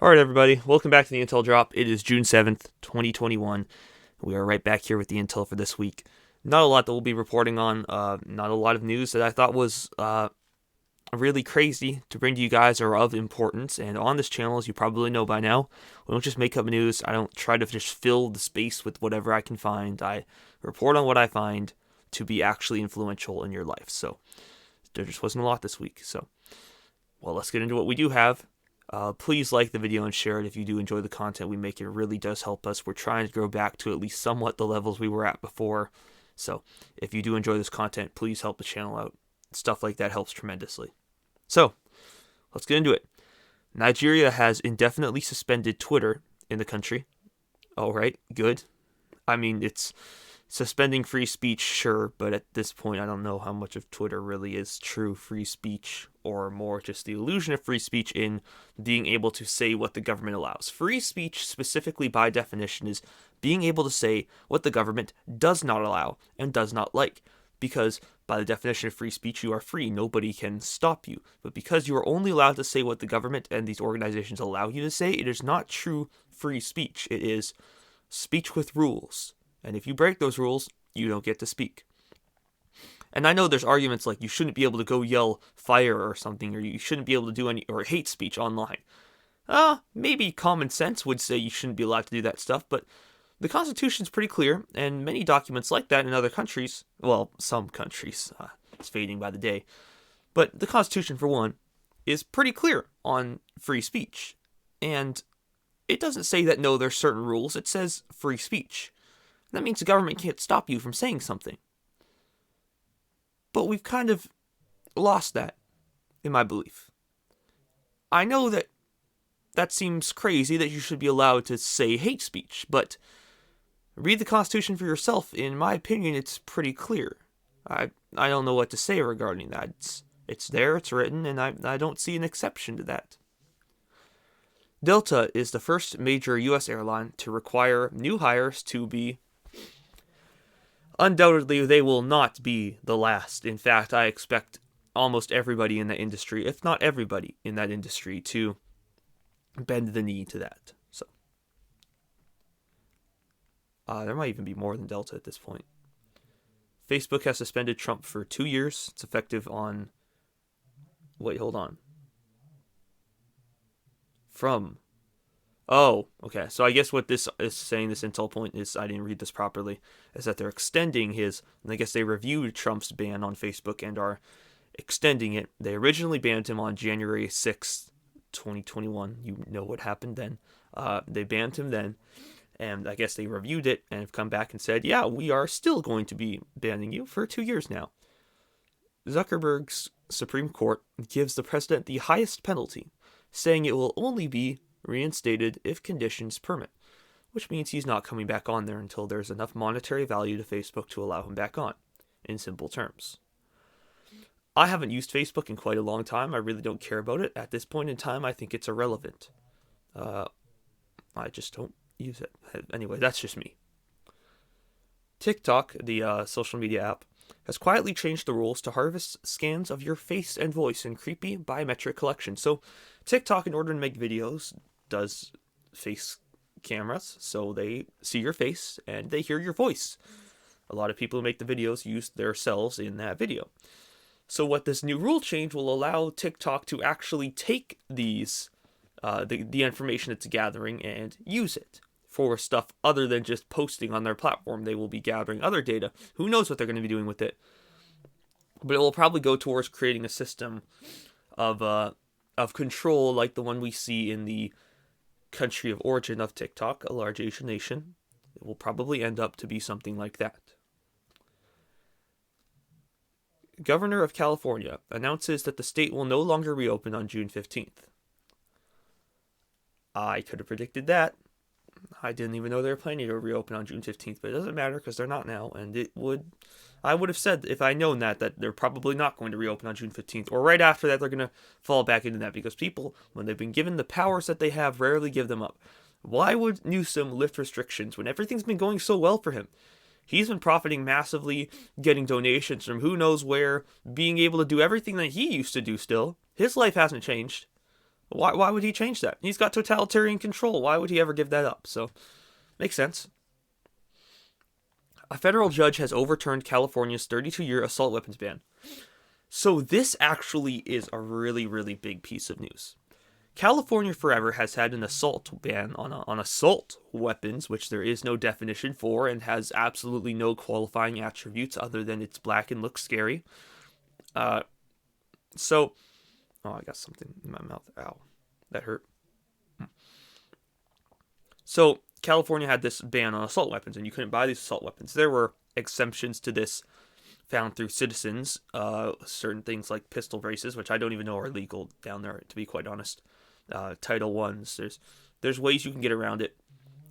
Alright everybody, welcome back to the Intel Drop. It is June 7th, 2021. We are right back here with the Intel for this week. Not a lot that we'll be reporting on, not a lot of news that I thought was really crazy to bring to you guys or of importance. And on this channel, as you probably know by now, we don't just make up news. I don't try to just fill the space with whatever I can find. I report on what I find to be actually influential in your life. So there just wasn't a lot this week. So, well, let's get into what we do have. Please like the video and share it if you do enjoy the content we make. It really does help us. We're trying to grow back to at least somewhat the levels we were at before. So if you do enjoy this content, please help the channel out. Stuff like that helps tremendously. So let's get into it. Nigeria has indefinitely suspended Twitter in the country. All right, good. I mean, it's suspending free speech, sure, but at this point, I don't know how much of Twitter really is true free speech or more just the illusion of free speech in being able to say what the government allows. Free speech, specifically by definition, is being able to say what the government does not allow and does not like. Because by the definition of free speech, you are free. Nobody can stop you. But because you are only allowed to say what the government and these organizations allow you to say, it is not true free speech. It is speech with rules. And if you break those rules, you don't get to speak. And I know there's arguments like you shouldn't be able to go yell fire or something, or you shouldn't be able to do any, or hate speech online. Maybe common sense would say you shouldn't be allowed to do that stuff, but the Constitution's pretty clear, and many documents like that in other countries, well, some countries, it's fading by the day, but the Constitution, for one, is pretty clear on free speech. And it doesn't say that, no, there's certain rules. It says free speech. That means the government can't stop you from saying something. But we've kind of lost that, in my belief. I know that that seems crazy that you should be allowed to say hate speech, but read the Constitution for yourself. In my opinion, it's pretty clear. I don't know what to say regarding that. It's there, it's written, and I don't see an exception to that. Delta is the first major U.S. airline to require new hires to be... Undoubtedly, they will not be the last. In fact, I expect almost everybody in that industry, if not everybody in that industry, to bend the knee to that. So, there might even be more than Delta at this point. Facebook has suspended Trump for 2 years. It's effective on... Wait, hold on. Oh, okay. So I guess what this is saying, this intel point, is, I didn't read this properly, is that they're extending his, and I guess they reviewed Trump's ban on Facebook and are extending it. They originally banned him on January 6th, 2021. You know what happened then. They banned him then, and I guess they reviewed it and have come back and said, yeah, we are still going to be banning you for 2 years now. Zuckerberg's Supreme Court gives the president the highest penalty, saying it will only be reinstated if conditions permit, which means he's not coming back on there until there's enough monetary value to Facebook to allow him back on, in simple terms. I haven't used Facebook in quite a long time. I really don't care about it. At this point in time, I think it's irrelevant. I just don't use it. Anyway, that's just me. TikTok, the social media app, has quietly changed the rules to harvest scans of your face and voice in creepy biometric collection. So TikTok, in order to make videos, does face cameras, so they see your face and they hear your voice. A lot of people who make the videos use themselves in that video. So what this new rule change will allow TikTok to actually take these, the information it's gathering and use it for stuff other than just posting on their platform. They will be gathering other data. Who knows what they're going to be doing with it? But it will probably go towards creating a system of control like the one we see in the country of origin of TikTok, a large Asian nation. It will probably end up to be something like that. Governor of California announces that the state will no longer reopen on June 15th. I could have predicted that. I didn't even know they were planning to reopen on June 15th, but it doesn't matter because they're not now. And I would have said, if I known that they're probably not going to reopen on June 15th, or right after that, they're going to fall back into that, because people, when they've been given the powers that they have, rarely give them up. Why would Newsom lift restrictions when everything's been going so well for him? He's been profiting massively, getting donations from who knows where, being able to do everything that he used to do still. His life hasn't changed. Why would he change that? He's got totalitarian control. Why would he ever give that up? So, makes sense. A federal judge has overturned California's 32-year assault weapons ban. So this actually is a really, really big piece of news. California forever has had an assault ban on assault weapons, which there is no definition for and has absolutely no qualifying attributes other than it's black and looks scary. Oh, I got something in my mouth. Ow, that hurt. So California had this ban on assault weapons, and you couldn't buy these assault weapons. There were exemptions to this found through citizens, certain things like pistol braces, which I don't even know are legal down there, to be quite honest. Title I's, there's ways you can get around it.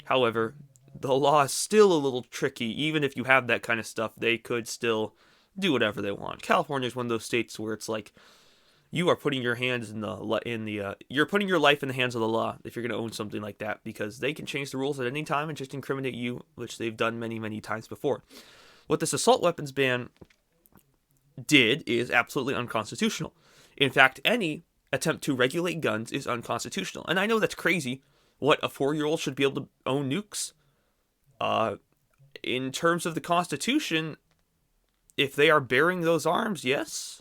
However, the law is still a little tricky. Even if you have that kind of stuff, they could still do whatever they want. California is one of those states where it's like you are putting your hands you're putting your life in the hands of the law if you're going to own something like that, because they can change the rules at any time and just incriminate you, which they've done many, many times before. What this assault weapons ban did is absolutely unconstitutional. In fact, any attempt to regulate guns is unconstitutional. And I know that's crazy. What, a 4-year-old should be able to own nukes? In terms of the Constitution, if they are bearing those arms, yes.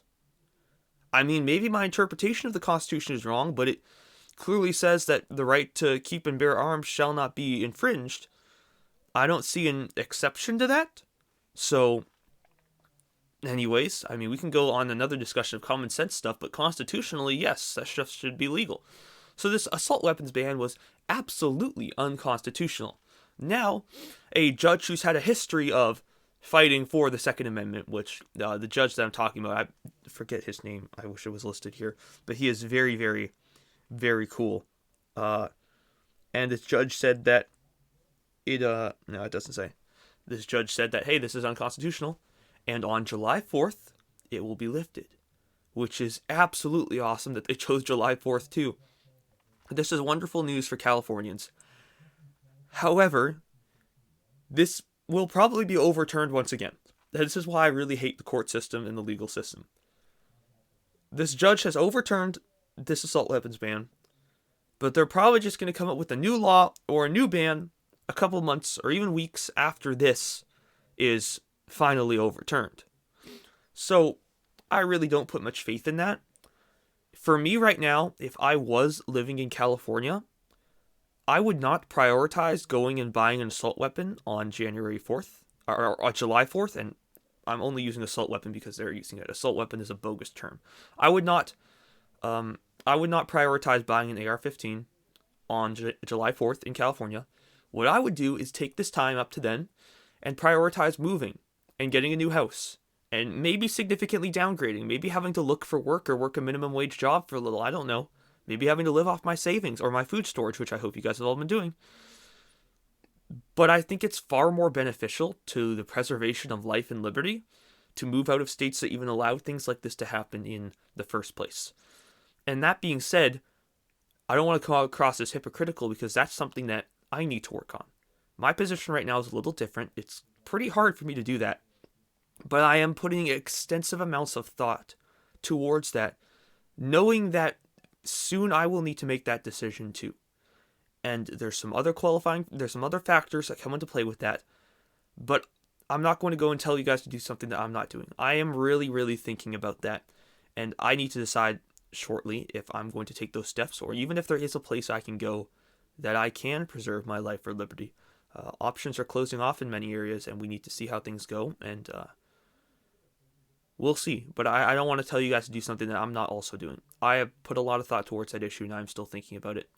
I mean, maybe my interpretation of the Constitution is wrong, but it clearly says that the right to keep and bear arms shall not be infringed. I don't see an exception to that. So, anyways, I mean, we can go on another discussion of common sense stuff, but constitutionally, yes, that stuff should be legal. So this assault weapons ban was absolutely unconstitutional. Now, a judge who's had a history of fighting for the Second Amendment, which the judge that I'm talking about, I forget his name, I wish it was listed here, but he is very, very, very cool. And this judge said that no, it doesn't say. This judge said that, hey, this is unconstitutional, and on July 4th, it will be lifted, which is absolutely awesome that they chose July 4th too. This is wonderful news for Californians. However, this will probably be overturned once again. This is why I really hate the court system and the legal system. This judge has overturned this assault weapons ban, but they're probably just going to come up with a new law or a new ban a couple months or even weeks after this is finally overturned. So I really don't put much faith in that. For me right now, if I was living in California, I would not prioritize going and buying an assault weapon on January 4th or on July 4th, and I'm only using assault weapon because they're using it. Assault weapon is a bogus term. I would not prioritize buying an AR-15 on July 4th in California. What I would do is take this time up to then and prioritize moving and getting a new house and maybe significantly downgrading, maybe having to look for work or work a minimum wage job for a little, I don't know. Maybe having to live off my savings or my food storage, which I hope you guys have all been doing. But I think it's far more beneficial to the preservation of life and liberty to move out of states that even allow things like this to happen in the first place. And that being said, I don't want to come across as hypocritical because that's something that I need to work on. My position right now is a little different. It's pretty hard for me to do that. But I am putting extensive amounts of thought towards that, knowing that soon I will need to make that decision too. And there's some other factors that come into play with that. But I'm not going to go and tell you guys to do something that I'm not doing. I am really, really thinking about that. And I need to decide shortly if I'm going to take those steps, or even if there is a place I can go that I can preserve my life or liberty. Options are closing off in many areas, and we need to see how things go, and we'll see. But I don't want to tell you guys to do something that I'm not also doing. I have put a lot of thought towards that issue, and I'm still thinking about it,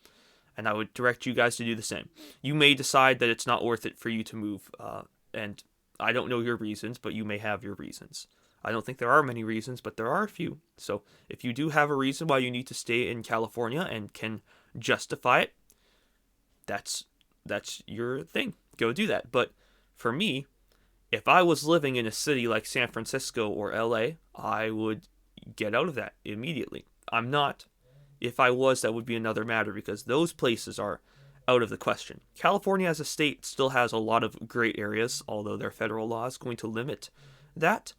and I would direct you guys to do the same. You may decide that it's not worth it for you to move, and I don't know your reasons, but you may have your reasons. I don't think there are many reasons, but there are a few. So if you do have a reason why you need to stay in California and can justify it, that's your thing. Go do that. But for me, if I was living in a city like San Francisco or LA, I would get out of that immediately. I'm not. If I was, that would be another matter because those places are out of the question. California as a state still has a lot of great areas, although their federal law is going to limit that.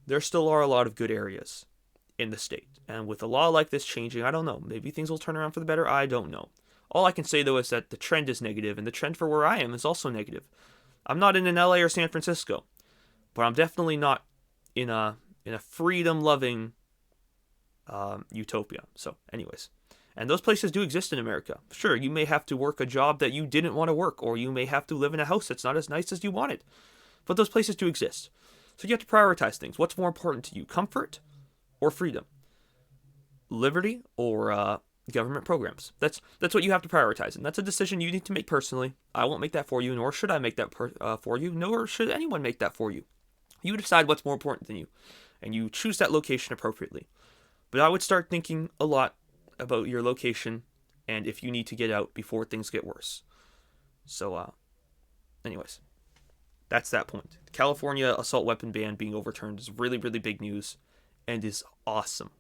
There still are a lot of good areas. in the state. And with a law like this changing, I don't know. Maybe things will turn around for the better. I don't know. All I can say, though, is that the trend is negative, and the trend for where I am is also negative. I'm not in an LA or San Francisco, but I'm definitely not in a freedom-loving utopia. So, anyways. And those places do exist in America. Sure, you may have to work a job that you didn't want to work, or you may have to live in a house that's not as nice as you wanted. But those places do exist. So you have to prioritize things. What's more important to you, comfort or freedom? Liberty or government programs? That's what you have to prioritize, and that's a decision you need to make personally. I won't make that for you, nor should I make that for you, nor should anyone make that for you. You decide what's more important than you, and you choose that location appropriately. But I would start thinking a lot about your location and if you need to get out before things get worse. So, anyways, that's that point. The California assault weapon ban being overturned is really, really big news and is awesome.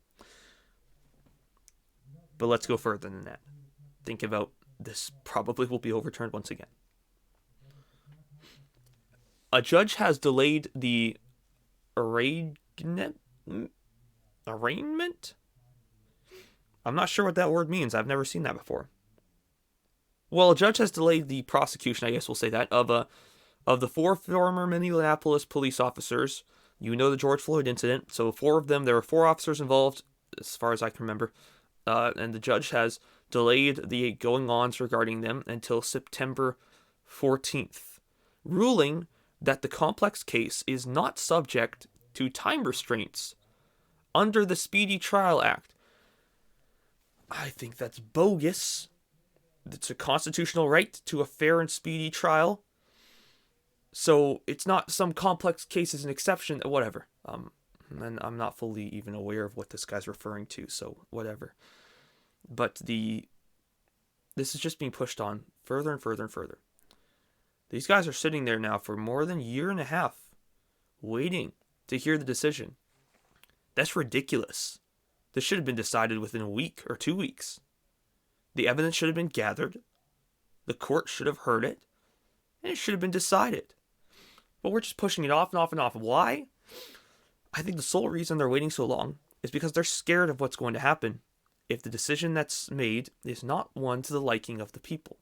But let's go further than that. Think about this probably will be overturned once again. A judge has delayed the arraignment? I'm not sure what that word means. I've never seen that before. Well, a judge has delayed the prosecution, I guess we'll say that, of the 4 former Minneapolis police officers. You know the George Floyd incident. So 4 of them, there were 4 officers involved, as far as I can remember. And the judge has delayed the going-ons regarding them until September 14th, ruling that the complex case is not subject to time restraints under the Speedy Trial Act. I think that's bogus. It's a constitutional right to a fair and speedy trial. So it's not some complex case as an exception, whatever. And I'm not fully even aware of what this guy's referring to, so whatever. But this is just being pushed on further and further and further. These guys are sitting there now for more than a year and a half, waiting to hear the decision. That's ridiculous. This should have been decided within a week or 2 weeks. The evidence should have been gathered. The court should have heard it. And it should have been decided. But we're just pushing it off and off and off. Why? I think the sole reason they're waiting so long is because they're scared of what's going to happen if the decision that's made is not one to the liking of the people.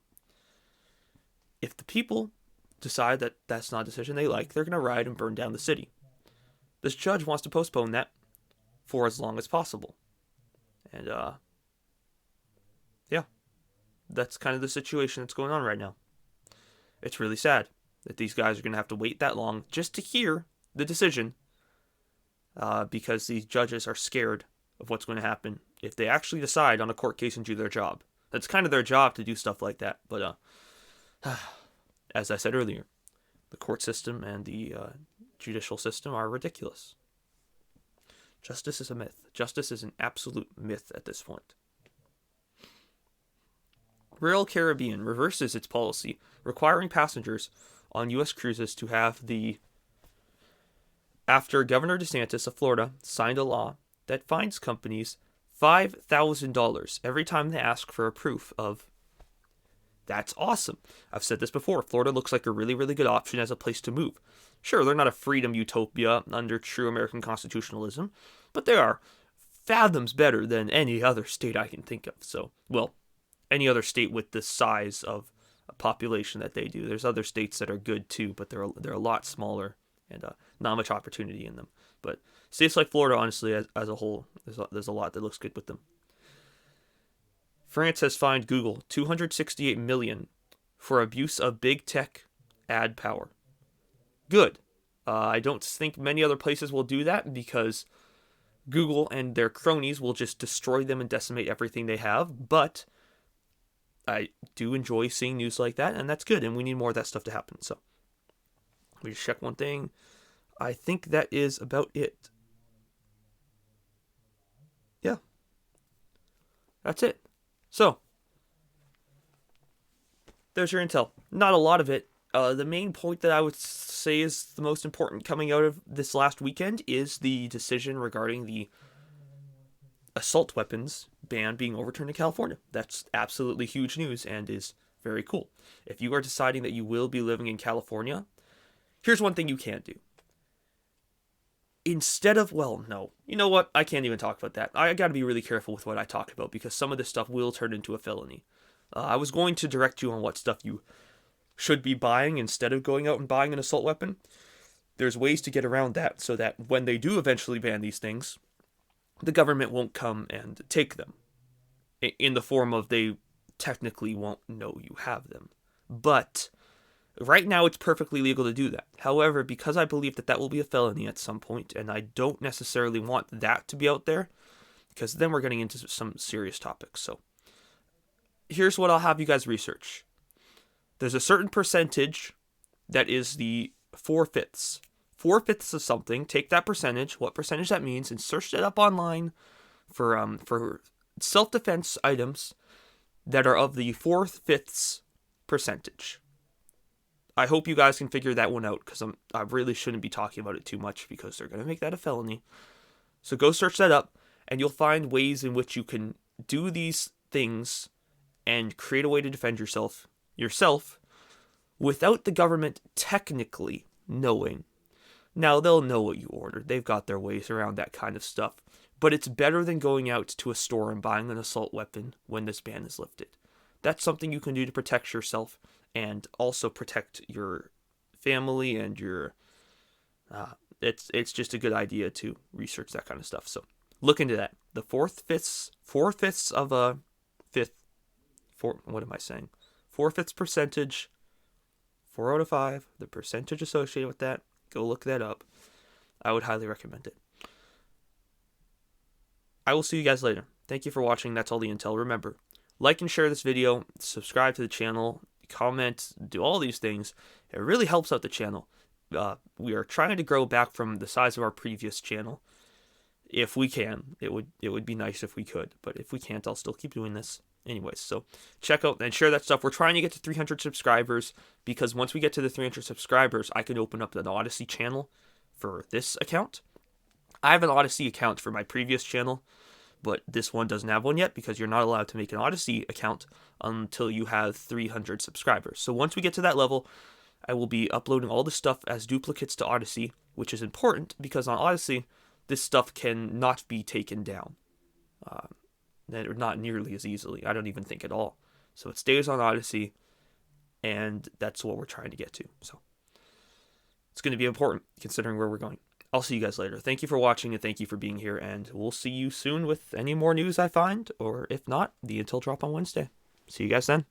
If the people decide that that's not a decision they like, they're going to riot and burn down the city. This judge wants to postpone that for as long as possible. And, yeah, that's kind of the situation that's going on right now. It's really sad that these guys are going to have to wait that long just to hear the decision, because these judges are scared of what's going to happen if they actually decide on a court case and do their job. That's kind of their job to do stuff like that. But, as I said earlier, the court system and the judicial system are ridiculous. Justice is a myth. Justice is an absolute myth at this point. Royal Caribbean reverses its policy requiring passengers on U.S. cruises to have after Governor DeSantis of Florida signed a law that fines companies $5,000 every time they ask for a proof of. That's awesome. I've said this before. Florida looks like a really, really good option as a place to move. Sure, they're not a freedom utopia under true American constitutionalism, but they are fathoms better than any other state I can think of. So, well, any other state with the size of a population that they do. There's other states that are good too, but they're a lot smaller and not much opportunity in them. But states like Florida, honestly, as a whole, there's a lot that looks good with them. France has fined Google $268 million for abuse of big tech ad power. Good. I don't think many other places will do that because Google and their cronies will just destroy them and decimate everything they have. But I do enjoy seeing news like that, and that's good, and we need more of that stuff to happen. So let me just check one thing. I think that is about it. Yeah. That's it. So, there's your intel. Not a lot of it. The main point that I would say is the most important coming out of this last weekend is the decision regarding the assault weapons ban being overturned in California. That's absolutely huge news and is very cool. If you are deciding that you will be living in California, here's one thing you can do. instead of, well, no. You know what? I can't even talk about that. I got to be really careful with what I talk about because some of this stuff will turn into a felony. I was going to direct you on what stuff you should be buying instead of going out and buying an assault weapon. There's ways to get around that so that when they do eventually ban these things, the government won't come and take them in the form of they technically won't know you have them. But right now it's perfectly legal to do that. However, because I believe that will be a felony at some point, and I don't necessarily want that to be out there, because then we're getting into some serious topics. So here's what I'll have you guys research. There's a certain percentage that is the 4/5. 4/5 of something. Take that percentage, what percentage that means, and search that up online for self-defense items that are of the 4/5 percentage. I hope you guys can figure that one out because I really shouldn't be talking about it too much because they're going to make that a felony. So go search that up and you'll find ways in which you can do these things and create a way to defend yourself without the government technically knowing. Now, they'll know what you ordered. They've got their ways around that kind of stuff. But it's better than going out to a store and buying an assault weapon when this ban is lifted. That's something you can do to protect yourself and also protect your family and your... it's just a good idea to research that kind of stuff. So look into that. The 4/5 of a fifth... what am I saying? 4/5 percentage, 4 out of 5, the percentage associated with that. Go look that up. I would highly recommend it. I will see you guys later. Thank you for watching. That's all the intel. Remember, like and share this video, subscribe to the channel, comment, do all these things. It really helps out the channel. We are trying to grow back from the size of our previous channel. If we can, it would be nice if we could, but if we can't, I'll still keep doing this. Anyways, so check out and share that stuff. We're trying to get to 300 subscribers because once we get to the 300 subscribers, I can open up an Odyssey channel for this account. I have an Odyssey account for my previous channel, but this one doesn't have one yet because you're not allowed to make an Odyssey account until you have 300 subscribers. So once we get to that level, I will be uploading all the stuff as duplicates to Odyssey, which is important because on Odyssey, this stuff can not be taken down. Not nearly as easily. I don't even think at all. So it stays on Odyssey, and that's what we're trying to get to. So it's going to be important considering where we're going. I'll see you guys later. Thank you for watching, and thank you for being here, and we'll see you soon with any more news I find, or if not, the intel drop on Wednesday. See you guys then.